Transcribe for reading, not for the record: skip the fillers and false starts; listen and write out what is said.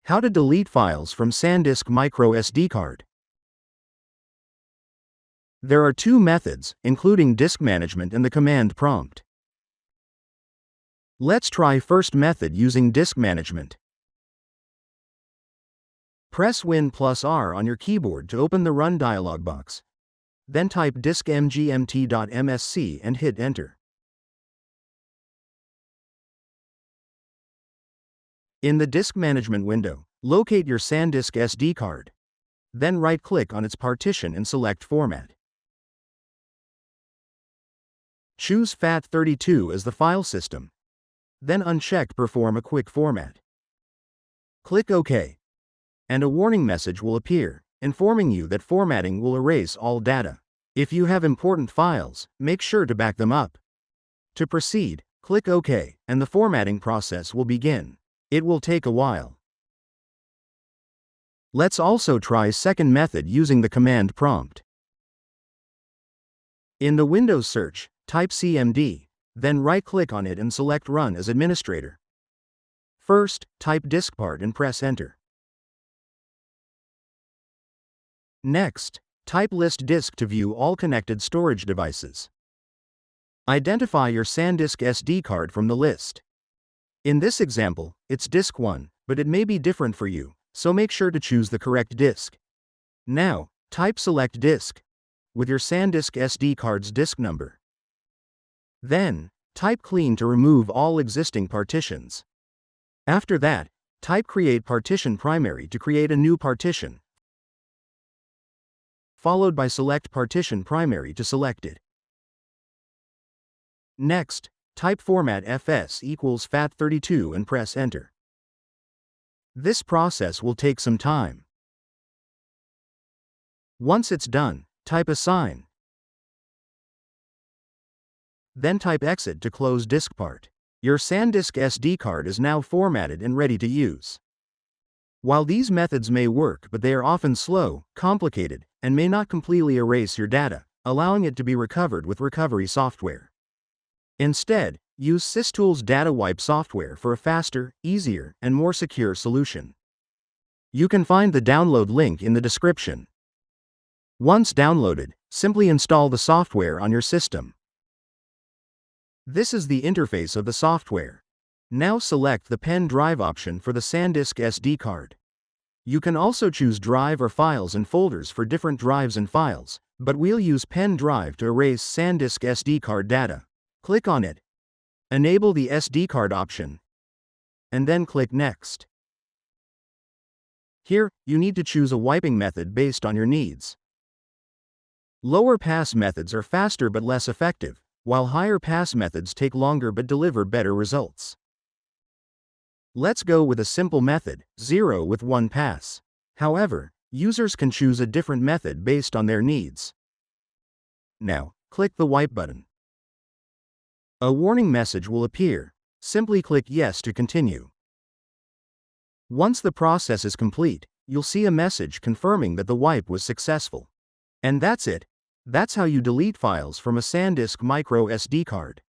How to delete files from SanDisk Micro SD card. There are two methods, including disk management and the command prompt. Let's try first method using disk management. Press Win+R on your keyboard to open the Run dialog box. Then type diskmgmt.msc and hit Enter. In the disk management window, locate your SanDisk SD card. Then right-click on its partition and select Format. Choose FAT32 as the file system. Then uncheck Perform a quick format. Click OK. And a warning message will appear, informing you that formatting will erase all data. If you have important files, make sure to back them up. To proceed, click OK, and the formatting process will begin. It will take a while. Let's also try second method using the command prompt. In the Windows search, type cmd, then right-click on it and select Run as administrator. First, type diskpart and press Enter. Next, type list disk to view all connected storage devices. Identify your SanDisk SD card from the list. In this example, it's disk 1, but it may be different for you, so make sure to choose the correct disk. Now, type Select Disk with your SanDisk SD card's disk number. Then, type Clean to remove all existing partitions. After that, type Create Partition Primary to create a new partition, followed by Select Partition Primary to select it. Next, type Format FS equals FAT32 and press Enter. This process will take some time. Once it's done, type Assign. Then type Exit to close diskpart. Your SanDisk SD card is now formatted and ready to use. While these methods may work, but they are often slow, complicated, and may not completely erase your data, allowing it to be recovered with recovery software. Instead, use SysTools Data Wipe software for a faster, easier, and more secure solution. You can find the download link in the description. Once downloaded, simply install the software on your system. This is the interface of the software. Now select the Pen Drive option for the SanDisk SD card. You can also choose Drive or Files and folders for different drives and files, but we'll use Pen Drive to erase SanDisk SD card data. Click on it. Enable the SD card option. And then click Next. Here, you need to choose a wiping method based on your needs. Lower pass methods are faster but less effective, while higher pass methods take longer but deliver better results. Let's go with a simple method, 0 with 1 pass. However, users can choose a different method based on their needs. Now, click the Wipe button. A warning message will appear. Simply click Yes to continue. Once the process is complete, you'll see a message confirming that the wipe was successful. And that's it. That's how you delete files from a SanDisk Micro SD card.